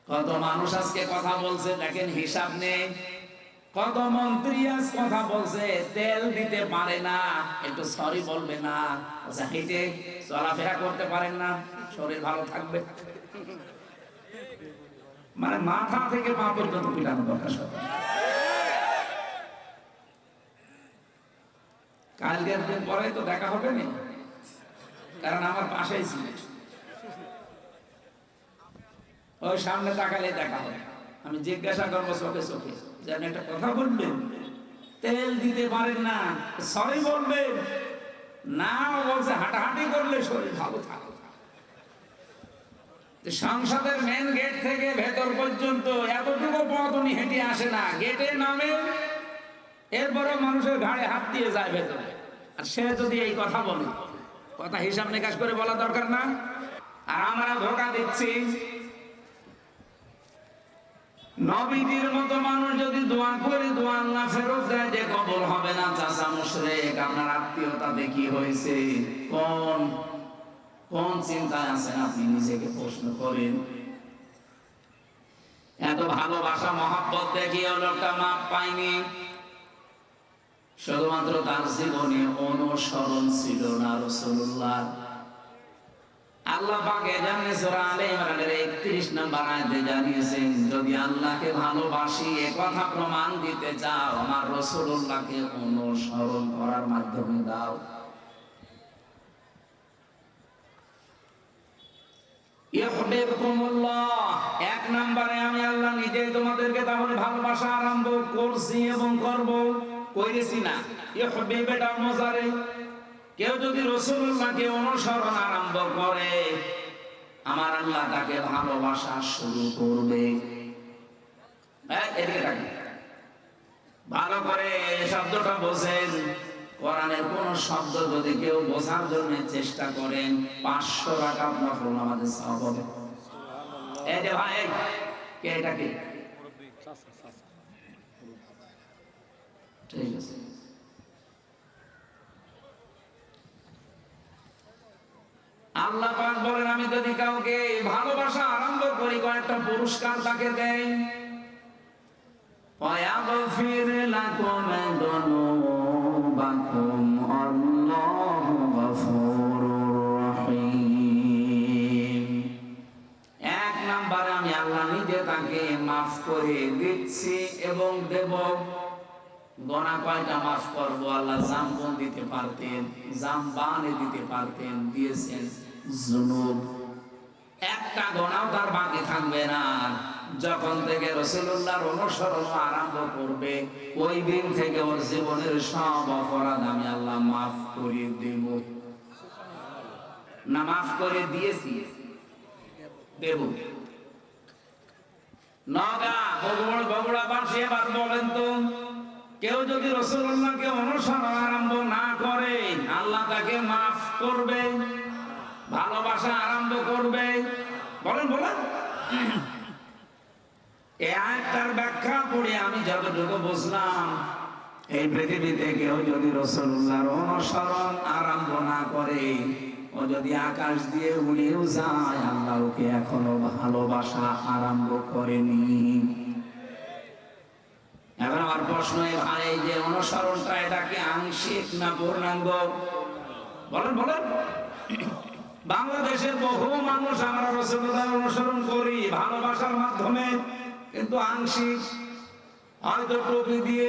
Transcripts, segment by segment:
কত মানুষ আজকে কথা বলছে দেখেন হিসাব নেই, কত মন্ত্রী আজ কথা বলছে তেল দিতে পারে না, একটু সরি বলবে না, আচ্ছা হেঁটে চলাফেরা করতে পারেন না, শরীর ভালো থাকবে। মানে মাথা থেকে পা পর্যন্ত পিটানো দরকার। কালকের দিন পরে তো দেখা হবে না, কারণ আমার পাশেই ছিল, ওই সামনে তাকালে দেখা হবে। আমি জিজ্ঞাসা করবো চোখে চোখে যে আপনি একটা কথা বলবেন, তেল দিতে পারেন না, সরি বলবেন না, বলছে হাঁটাহাঁটি করলে শরীর ভালো থাকে। সংসদের মেন গেট থেকে ভেতর পর্যন্ত এতটুকু পথ উনি হেঁটে আসে না, গেটে নামে এরপরে মানুষের ঘাড়ে হাত দিয়ে যায় ভেতরে। আর সে যদি এই কথা বলে, কথা হিসাব নিকাশ করে বলা দরকার না? আর আমরা ধোঁকা দিচ্ছি। নবীদের মতো মানুষ যদি দোয়া করে দোয়া আল্লাহ ফেরত দেয় যে কবুল হবে না, চাচা মুশরিক, আপনার আত্মীয়তা দেখি হয়েছে, কোন চিন্তায় আছেন আপনি নিজেকে প্রশ্ন করেন। এত ভালোবাসা মহব্বত দেখিয়ে লোকটা মাপ পায়নি, শুধুমাত্র তার জীবনে অনুসরণ ছিল না রাসূলুল্লাহ। আল্লাহ পাক জানেন সূরা আলে ইমরানের 31 নম্বর আয়াতে জানিয়েছেন, যদি আল্লাহকে ভালোবাসি এ কথা প্রমাণ দিতে চাও আমার রাসূলুল্লাহকে অনুসরণ করার মাধ্যমে দাও। ইউহিব্বুকুমুল্লাহ, এক নম্বরে আমি আল্লাহ নিজেই তোমাদেরকে তাহলে ভালোবাসা আরম্ভ করছি এবং করব, করেছি না। ইউহিব্বু এটা মুজারে, কেউ যদি রাসূলুল্লাহকে অনুসরণ আরম্ভ করে আমার আল্লাহ তাকে ভালোবাসা শুরু করবে। এদিকে তাকান, ভালো করে শব্দটা বোঝেন। কোরআনের কোন শব্দ যদি কেউ বোঝার জন্য চেষ্টা করেন 500 রাকাত নফল নামাজের সওয়াব হবে। এই যে ভাই, কে এটা কে? ঠিক আছে, আল্লাহ পাক বলেন আমি যদি কাউকে ভালোবাসা আরম্ভ করি কয়েকটা পুরস্কার তাকে দেই। ওয়ায়াগফির লাকুম যুনুবাকুম আল্লাহু গফুরুর রহিম। এক নম্বরে আমি আল্লাহ নিজে তাকে মাফ করে দিচ্ছি এবং দেব। গোনা কয়টা মাফ করব? আল্লাহ জামবন দিতে পারতেন, জামবানে দিতে পারতেন, দিয়েছেন যুনুব। একটা গোনাও তার বাকি থাকবে না। যখন থেকে রাসূলুল্লাহর অনুসরণ আরম্ভ করবে ওই দিন থেকে ওর জীবনের সব অপরাধ আমি আল্লাহ মাফ করে দেব। না মাফ করে দিয়েছি, দেব। নগা বগুড়া বাসী এবার বলেন তো, কেউ যদি রাসূলুল্লাহকে অনুসরণ আরম্ভ না করে আল্লাহ তাকে মাফ করবে, ভালোবাসা আরম্ভ করবে? বলেন বলেন। এই আয়াতটার ব্যাখ্যা পড়ে আমি যতটুকু বুঝলাম, এই পৃথিবীতে কেউ যদি রাসূলুল্লাহর অনুসরণ আরম্ভ না করে, ও যদি আকাশ দিয়ে উড়েও যায় আল্লাহ ওকে এখনো ভালোবাসা আরম্ভ করেনি। এখন আমার প্রশ্ন, ভাই যে অনুসরণটা এটা কি আংশিক না পূর্ণাঙ্গ? বলেন বলেন। বাংলাদেশের বহু মানুষ আমরা রাসূলুল্লাহর অনুসরণ করি ভালোবাসার মাধ্যমে, কিন্তু আংশিক। হয়তো টুপি দিয়ে,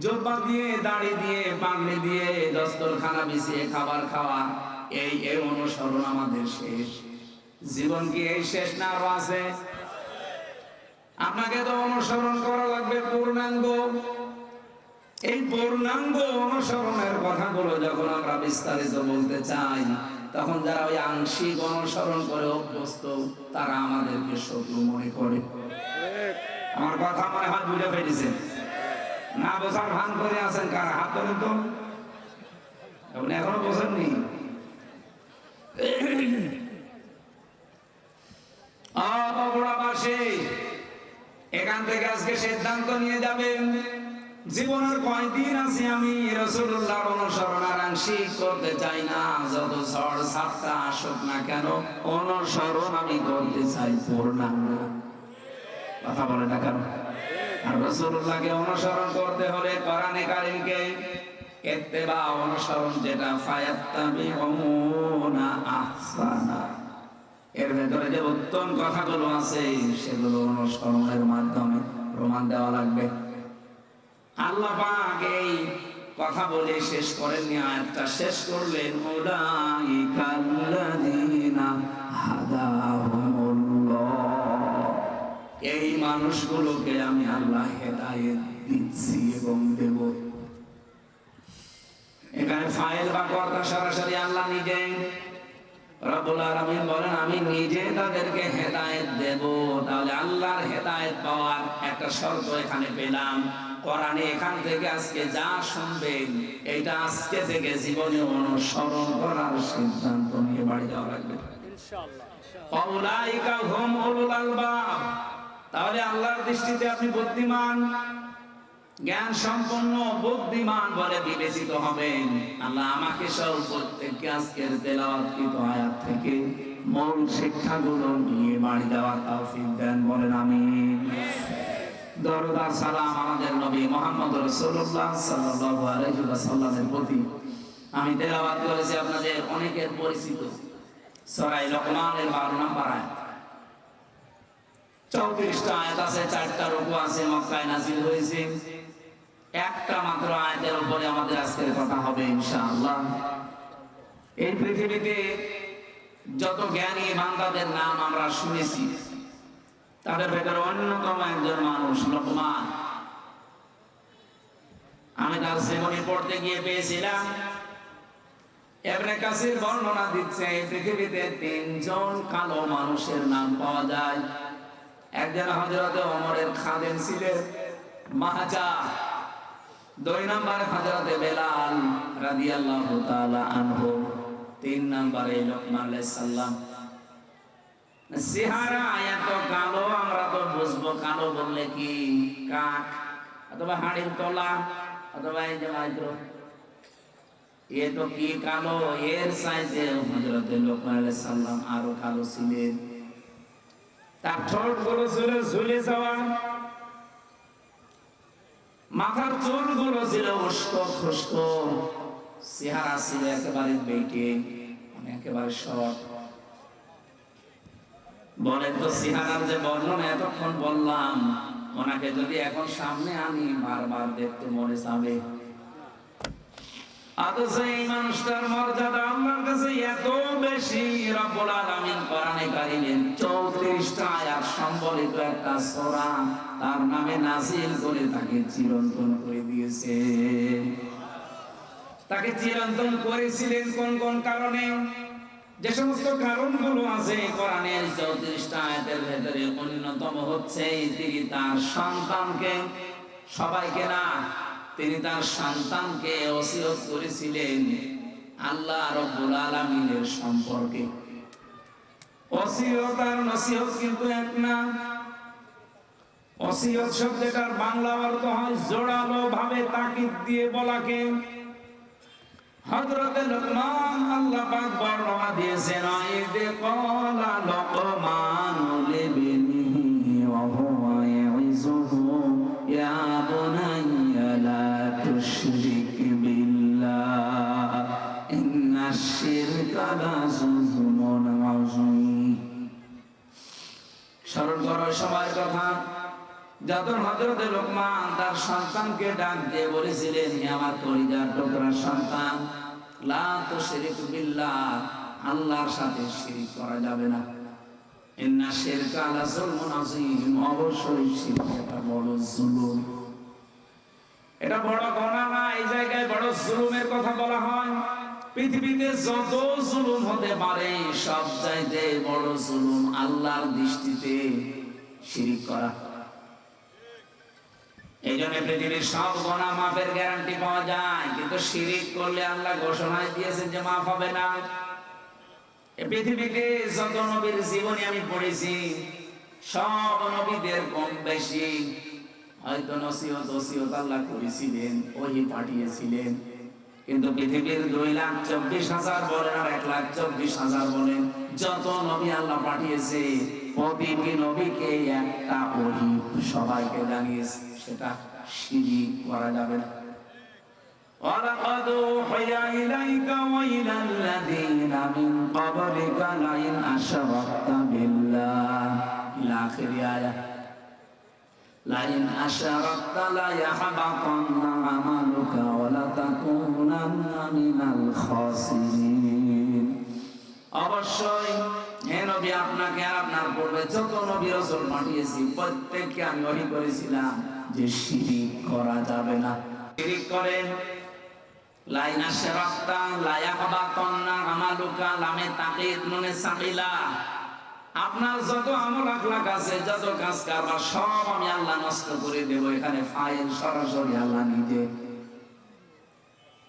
জুব্বা দিয়ে, দাড়ি দিয়ে, পাগড়ি দিয়ে, দস্তরখানা বিছিয়ে খাবার খাওয়া, এই অনুসরণ আমাদের শেষ। জীবন কি এই শেষ না আরো আছে? আপনাকে তো অনুসরণ করা লাগবে পূর্ণাঙ্গ। এই পূর্ণাঙ্গ অনুসরণের কথাগুলো যখন আমরা বিস্তারিত বলতে চাই, তখন যারা ওই আংশিক অনুসরণ করে অভ্যস্ত তারা আমাদেরকে শত্রু মনে করে। আমার কথা মনে হয় বুঝে ফেলেছেন না? বোঝার ভান করে আছেন কার? হাত ধরেন তো, এখনো বোঝেননি? এখান থেকে আজকে সিদ্ধান্ত নিয়ে যাবেন, জীবনের কয়দিন আছে আমি রাসূলুল্লাহর অনুসরণ আর আংশিক করতে চাই না। যত ঝড় ঝাপটা আসুক না কেন অনুসরণ আমি করতে চাই পূর্ণাঙ্গ। কথা বলে না কেন? আর রাসূলুল্লাহকে অনুসরণ করতে হলে কোরআনে কারীমকে ইত্তেবা অনুসরণ, যেটা ফায়াত্তাবিউনা আহসানা, এর ভেতরে যে উত্তম কথাগুলো আছে সেগুলো অনুসরণের মাধ্যমে প্রমাণ দেওয়া লাগবে। আল্লাহ পাক এই কথা বলে শেষ করেননি, আয়াতটা শেষ করলেন উলাইকাল্লাযীনা হাদাহুমুল্লাহ, এই মানুষগুলোকে আমি আল্লাহ হেদায়েত দিচ্ছি এবং দেব। এখানে ফাইল বা কর্তা সরাসরি আল্লাহ নিজে। রব্বুল আলামিন বলেন আমি নিজে তাদেরকে হেদায়েত দেব। তাহলে আল্লাহর হেদায়েত পাওয়ার একটা শর্ত এখানে পেলাম। কোরআনে এখান থেকে আজকে যা শুনবেন এটা আজকে থেকে জীবনে অনুসরণ করার সিদ্ধান্ত নিয়ে বাড়ি যাওয়া লাগবে ইনশাআল্লাহ। আউলাইকা হুম উলুল আলবাব, তাহলে আল্লাহর দৃষ্টিতে আপনি বুদ্ধিমান, জ্ঞান সম্পন্ন, বুদ্ধিমান বলে বিবেচিত হবেন। আল্লাহ আমাকে সহ প্রত্যেককে আজকের তেলাওয়াতকৃত আয়াত থেকে মূল শিক্ষাগুলো নিয়ে বাড়ি যাওয়ার তৌফিক দেন, বলেন আমিন। দরুদ আর সালাম আমাদের নবী মুহাম্মদ রাসূলুল্লাহ সাল্লাল্লাহু আলাইহি ওয়াসাল্লামের প্রতি। আমি তেলাওয়াত করেছি আপনাদের অনেকের পরিচিত সূরা লোকমানের 12 নম্বর আয়াত। 34টা আয়াত আছে, 4টা রুকু আছে, মক্কায় নাযিল হয়েছে। একটা মাত্র আয়াতের উপরে আমাদের আজকের কথা হবে ইনশাআল্লাহ। এই পৃথিবীতে যত জ্ঞানী বান্দাদের নাম আমরা শুনেছি, তাদের ভেতরে অন্যতম একজন মানুষ লোকমান। আমি তার জীবনী পড়তে গিয়ে পেয়েছিলাম, ইবনে কাসির বর্ণনা দিচ্ছে এই পৃথিবীতে 3 জন কালো মানুষের নাম পাওয়া যায়। একজন হযরত ওমরের খাদেম ছিলেন, মাহাজা। 2 নম্বরে হযরত বেলাল রাদিয়াল্লাহু তাআলা আনহু। 3 নম্বরে লোকমান আলাইহিস সালাম। চেহারা এত কালো, আমরা তো বুঝবো কালো বললে কি কাক অথবা হাড়ির তলা অথবা এই যে মাইক্রো, এ তো কি কালো, এর চাইতে হযরত লোকমান আলাইহিস সালাম আরো কালো ছিলেন। তার ঠোঁট গুলো ছিল ঝুলে যাওয়া, মাথার চুল গুলো ছিল উস্কো খুস্কো, চেহারা ছিল একেবারে বেটে, মানে একেবারে শর্ট। বলেন তো চেহারার যে বর্ণনা এতক্ষণ বললাম, ওনাকে যদি এখন সামনে আনি বারবার দেখতে মনে চাবে। অথচ এই মানুষটার মর্যাদা আল্লাহর কাছে এত বেশি, রব্বুল আলামিন কোরআনে কারীমে 34টা আয়াত সম্বলিত একটা সূরা তার নামে নাযিল করে তাকে চিরন্তন করে দিয়েছে। তাকে চিরন্তন করেছিলেন কোন কোন কারণে? যে সমস্ত কারণগুলো আছে কোরআনের 34টা আয়াতের ভেতরে অন্যতম হচ্ছে তিনি তার সন্তানকে, সবাইকে না, তিনি তার সন্তানকে ওসিয়ত করেছিলেন আল্লাহ রাব্বুল আলামিনের সম্পর্কে। ওসিয়ত আর নসিহত কিন্তু এক না। ওসিয়ত শব্দটার বাংলা অর্থ হয় জোরালো ভাবে তাকিদ দিয়ে বলাকে। হযরত লোকমান আল্লাহ পাক বর্ণনা দিয়েছেন, আইদে ক্বালা লোকমান লিবনিহি ওয়া হুয়া ইয়াইযুহু ইয়া বুনাইয়া লা তুশরিক বিল্লাহ ইন্নাশ শিরকা লাযুলমুন আযীম। স্মরণ করো সবার কথা, যখন হযরত লোকমান তার সন্তানকে ডাক দিয়ে বলেছিলেন, হে আমার কলিজার টুকরা সন্তান, লা তুশরিক বিল্লাহ, আল্লাহর সাথে শিরক করা যাবে না। ইন্নাশ শিরকা লাযুলমুন আযীম, অবশ্যই শিরক একটা বড় জুলুম। এটা বড় গুনাহ না, এই জায়গায় বড় জুলুমের কথা বলা হয়। পৃথিবীতে যত জুলুম হতে পারে সব চাইতে বড় জুলুম আল্লাহর দৃষ্টিতে শিরক করা। এই জন্য পৃথিবীর সব গুনাহ মাফের গ্যারান্টি পাওয়া যায়, কিন্তু শিরক করলে আল্লাহ ঘোষণা দিয়েছেন যে মাফ হবে না। এই পৃথিবীতে যত নবীর জীবনী আমি পড়েছি, সব নবীদের কম বেশি হয়তো নসিহত ওসিয়ত আল্লাহ করেছিলেন, ওহী পাঠিয়েছিলেন, কিন্তু পৃথিবীর 2,24,000 বলেন আর 1,24,000 বলেন, যত নবী আল্লাহ পাঠিয়েছে প্রতিটি নবীকে একটা ওহী সবাইকে জানিয়েছে, সেটা শিরিক করা যাবে না। وَلَقَدْ أُوحِيَ إِلَيْكَ وَإِلَى الَّذِينَ مِنْ قَبْلِكَ لَئِنْ أَشْرَكْتَ بِاللَّهِ إِلَى آخِرِ آيَةٍ لَئِنْ أَشْرَكْتَ لَيَحْبَطَنَّ عَمَلُكَ وَلَتَكُونَنَّ مِنَ الْخَاسِرِينَ। অবশ্যই হে নবী, আপনাকে আর আপনার পূর্বে যত নবী রাসূল পাঠিয়েছি প্রত্যেককে আমি ওহী করেছিলাম যে শিরিক করা যাবে না। শিরিক করেন লাইন আশরাকতা লা ইয়াহবাতান্না আমালুকা, লামে তাকিদ নুনে সাকিলা, আপনার যত আমল আখলাক আছে, যত কাজ কারবার সব আমি আল্লাহ নষ্ট করে দেব। এখানে ফাইল সরাসরি আল্লাহ নিজে।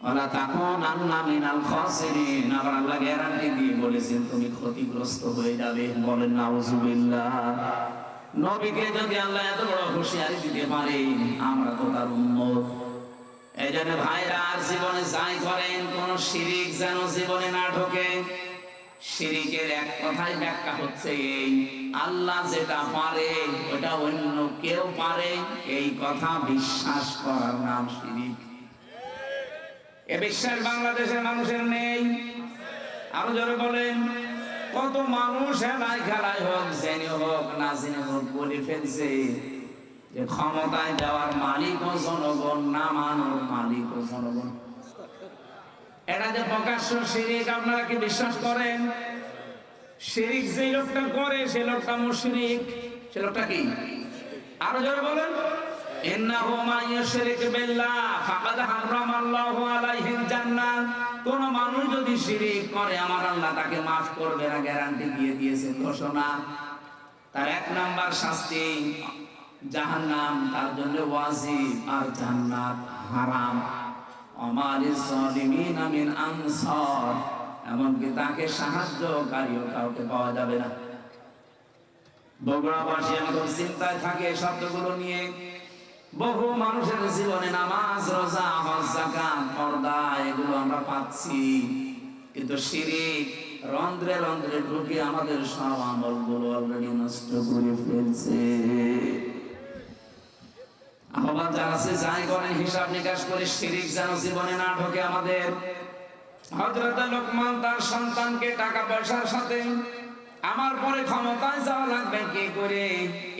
ওয়ালা তাকুনান্না মিনাল খাসিরিন, আবার আল্লাহ গ্যারান্টি দিয়ে বলেছেন তুমি ক্ষতিগ্রস্ত হয়ে যাবে। বলেন নাউজুবিল্লাহ। নবীকে যদি আল্লাহ এত বড় হুঁশিয়ারি দিতে পারে, আমরা তো তার উম্মত। এই জন্য ভাইরা জীবনে যাই করেন, কোন শিরিক যেন জীবনে না ঢোকে। শিরিকের এক কথাই ব্যাখ্যা হচ্ছে এই, আল্লাহ যেটা পারে ওটা অন্য কেউ পারে, এই কথা বিশ্বাস করার নাম শিরিক। এ বিশ্বাস বাংলাদেশের মানুষের নেই। আরো জোরে বলেন। কত মানুষ হেলায় খেলায় হোক, জেনে হোক না জেনে হোক, বলে ফেলছে যে ক্ষমতায় যাওয়ার মালিক ও জনগণ, না মানোর মালিক ও জনগণ। এটা যে প্রকাশ্য শিরিক, আপনারা কি বিশ্বাস করেন? শিরিক যে লোকটা করে সে লোকটা মুশরিক। সে লোকটা কি? আরো জোরে বলেন। ইন্নাহু মান ইউশরিক বিল্লাহ ফাকাদ হারামাল্লাহু আলাইহিল জান্নাহ। কোন মানুষ যদি শিরিক করে আমার আল্লাহ তাকে maaf করবে না, গ্যারান্টি দিয়ে দিয়েছেন ঘোষণা। তার এক নাম্বার শাস্তি জাহান্নাম, তার জন্য ওয়াজিব, আর জান্নাত হারাম। আমালিজ জালিমিন মিন আনসার, এমনকি তাকে সাহায্যকারীও কাউকে পাওয়া যাবে না। বগুড়াবাসী এখন চিন্তায় থাকে শব্দগুলো নিয়ে। বহু মানুষের জীবনে নামাজ, রোজা, হজ, যাকাত, পর্দা এগুলো আমরা পাচ্ছি, কিন্তু শিরিক রন্ধ্রে রন্ধ্রে ঢুকে আমাদের সব আমলগুলো অলরেডি নষ্ট করে ফেলছে। আহ্বান জানাচ্ছে যাই করেন হিসাব নিকাশ করে শিরিক যেন জীবনে না ঢোকে আমাদের। হযরত লোকমান তার সন্তানকে টাকা পয়সার সাথে আমার পরে ক্ষমতায় যাওয়া লাগবে কি করে,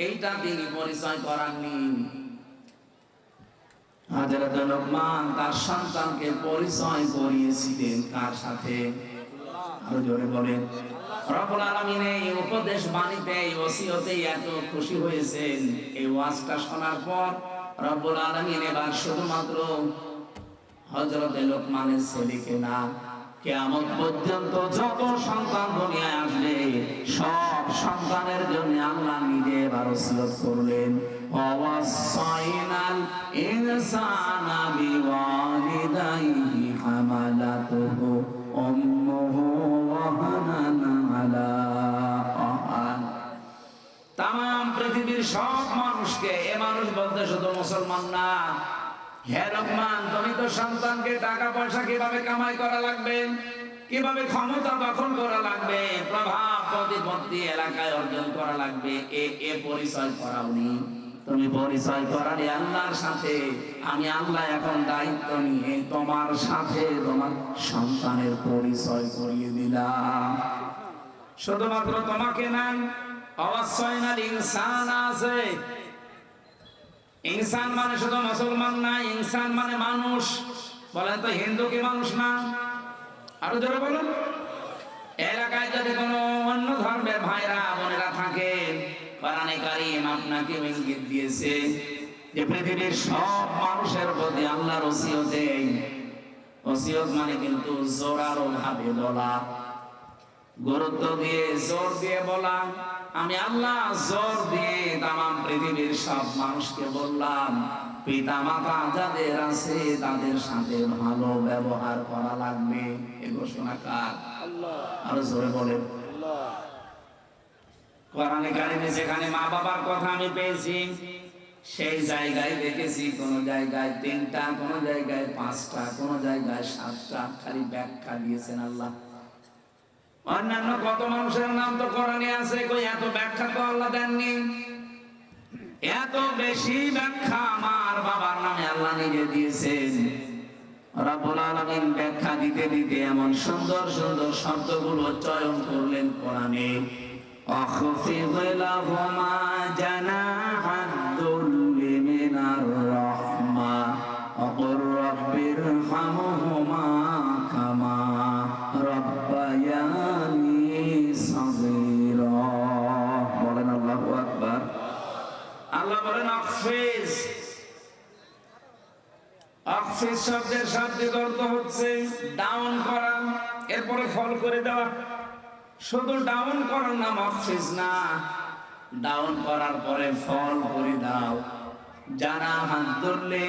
এইটা তিনি পরিচয় করাননি। হযরত লোকমান তার সন্তানকে পরিচয় করিয়েছিলেন কার সাথে? আরো জোরে বলেন। রব্বুল আলামিন এই উপদেশ বাণীতে, এই ওসিয়তে এত খুশি হয়েছেন। এই ওয়াজটা শোনার পর রব্বুল আলামিন এবার শুধুমাত্র হযরত লোকমানের ছেলেকে না, কিয়ামত পর্যন্ত যত সন্তান দুনিয়ায় আসবে সব সন্তানের জন্য আল্লাহ নিজে এবার ওসিয়ত করলেন, ওয়াসাইনাল ইনসানা বিওয়ালিদাইহি হামালাতুহু উম্মুহু ওয়াহানান আলা ওয়াহান। তাম পৃথিবীর সব মানুষকে, এ মানুষ বলতে শুধু মুসলমান না, হে লোকমান তুমি তো সন্তানকে টাকা পয়সা কিভাবে কামাই করা লাগবে, কিভাবে ক্ষমতা দখল করা লাগবে, প্রভাব প্রতিপত্তি এলাকায় অর্জন করা লাগবে, এ পরিচয় করাওনি। তুমি পরিচয় করালে আল্লাহর সাথে। আমি আল্লাহ এখন দায়িত্ব নিয়ে তোমার সাথে তোমার সন্তানের পরিচয় করিয়ে দিলাম। শুধুমাত্র তোমাকে নাই, অবশ্যইনাল ইনসান আছে। ইনসান মানে শুধু মুসলমান না, ইনসান মানে মানুষ। বলেন তো হিন্দু কি মানুষ না? আরো জোরে বলুন। এলাকায় যদি কোনো অন্য ধর্মের ভাইরা বোনেরা থাকে, কোরআনে কারীম আপনাকে ইঙ্গিত দিয়েছে যে পৃথিবীর সব মানুষের প্রতি আল্লাহর ওসিয়তে। ওসিয়ত মানে কিন্তু জোরালো ভাবে বলা, গুরুত্ব দিয়ে জোর দিয়ে বলা। আমি আল্লাহ জোর দিয়ে তামাম পৃথিবীর সব মানুষকে বললাম, পিতা মাতা যাদের আছে তাদের সাথে ভালো ব্যবহার করা লাগবে। এই ঘোষণা কার? আল্লাহ। আরো জোরে বলেন। আল্লাহ। কোরআনে কারিমে যেখানে মা বাবার কথা আমি পেয়েছি, সেই জায়গায় দেখেছি কোন জায়গায় 3টা, কোন জায়গায় 5টা, কোন জায়গায় 7টা, খালি ব্যাখ্যা দিয়েছেন আল্লাহ। অন্যান্য কত মানুষের নাম তো কোরআনে আছে, কই এত ব্যাখ্যা তো আল্লাহ দেননি। এত বেশি ব্যাখ্যা আমার বাবার নামে আল্লাহ নিজে দিয়েছেন। রব্বুল আলামিন ব্যাখ্যা দিতে দিতে এমন সুন্দর সুন্দর শব্দগুলো চয়ন করলেন কোরআনে। আখফিদ লাহুমা জানাহাদ দুল্লি মিনার রাহমা ওয়াকুর রাব্বিরহামহুমা কামা রাব্বায়ানি সাগীরা। বলেন আল্লাহু আকবার। আল্লাহ বলেন আখফিজ। আখফিজ শব্দের শাব্দিক অর্থ হচ্ছে ডাউন করা, এরপরে ফল করে দেওয়া। শুধু ডাউন করার নাম আখফিজ না, ডাউন করার পরে ফল করে দাও। জানাহান ধরলে,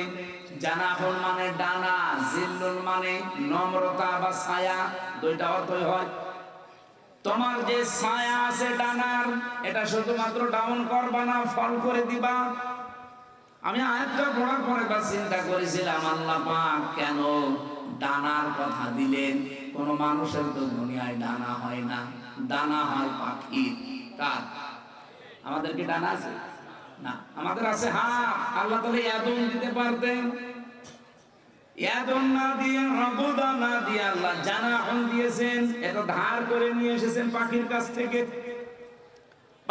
জানাহুন মানে ডানা, জিল্লুল মানে নম্রতা বা ছায়া, দুইটা অর্থই হয়। তোমার যে ছায়া আছে ডানার, এটা শুধুমাত্র ডাউন করবা না, ফল করে দিবা। আমি আয়াতটা পড়ার পরে বা চিন্তা করেছিলাম, আল্লাহ পাক কেন ডানার কথা দিলেন? কোন মানুষের তো দুনিয়ায় ডানা হয় না, ডানা হয় পাখির। কার? আমাদের কি ডানা আছে? না, আমাদের আছে হাত। আল্লাহ তাহলে এদন দিতে পারতেন, এদন না দিয়ে, রবুদা না দিয়ে আল্লাহ জানাহুন দিয়েছেন। এটা ধার করে নিয়ে এসেছেন পাখির কাছ থেকে।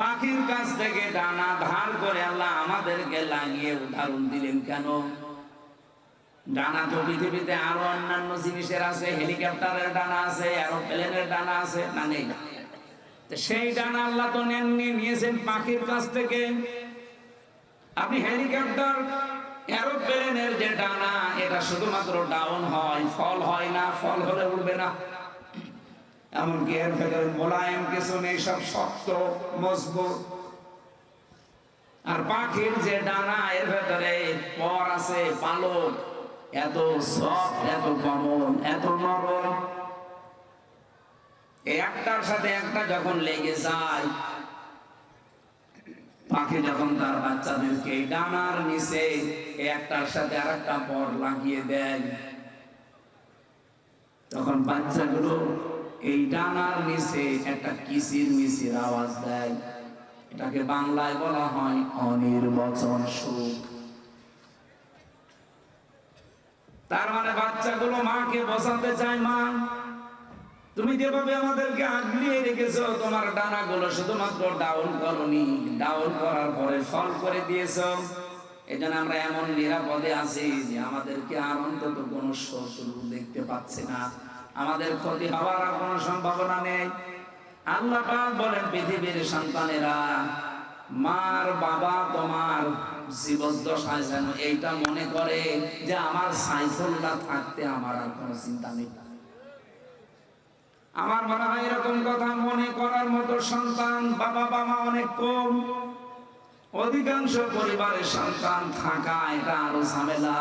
পাখির কাছ থেকে ডানা ধার করে আল্লাহ আমাদেরকে লাগিয়ে উদাহরণ দিলেন কেন? ডানা তো পৃথিবীতে আরো অন্যান্য জিনিসের আছে, হেলিকপ্টারের ডানা আছে, এরোপ্লেনের ডানা আছে, না নেই? সেই ডানা আল্লাহ তো নেননি, নিয়েছেন পাখির কাছ থেকে। আপনি হেলিকপ্টার, এরোপ্লেনের যে ডানা, এটা শুধুমাত্র ডাউন হয়, ফল হয় না। ফল হলে উড়বে না। এমনকি এর ভেতরে মোলায়েম কিছু নেই, সব শক্ত মজবুত। আর পাখির যে ডানা, এর ভেতরে পর আছে, পালক, এত সফট, এত কোমল, এত নরম। একটার সাথে একটা যখন লেগে যায়, পাখি যখন তার বাচ্চাদেরকে ডানার নিচে একটার সাথে আরেকটা পর লাগিয়ে দেয়, তখন বাচ্চাগুলো এই ডানার নিচে একটা কিচির মিচির আওয়াজ দেয়। এটাকে বাংলায় বলা হয় অনির্বচন সুখ। তার মানে বাচ্চাগুলো মাকে বোঝাতে চায়, মা তুমি যেভাবে আমাদেরকে আগলিয়ে রেখেছো, তোমার ডানাগুলো শুধুমাত্র ডাউন করনি, ডাউন করার পরে ফল করে দিয়েছো। এই জন্য আমরা এমন নিরাপদে আছি যে আমাদেরকে আর অন্তত কোনো শত্রু দেখতে পাচ্ছে না, আমাদের ক্ষতি হওয়ার আর কোনো সম্ভাবনা নেই। আল্লাহ পাক বলেন, পৃথিবীর সন্তানেরা, মার বাবা তোমার জীবদ্দশায় যেন এইটা মনে করে যে আমার সাইফুল্লাহ থাকতে আমার আর কোনো চিন্তা নেই। আমার মনে হয় এরকম কথা মনে করার মতো সন্তান বাবা মা অনেক কম। অধিকাংশ পরিবারের সন্তান থাকা এটা আরো ঝামেলা।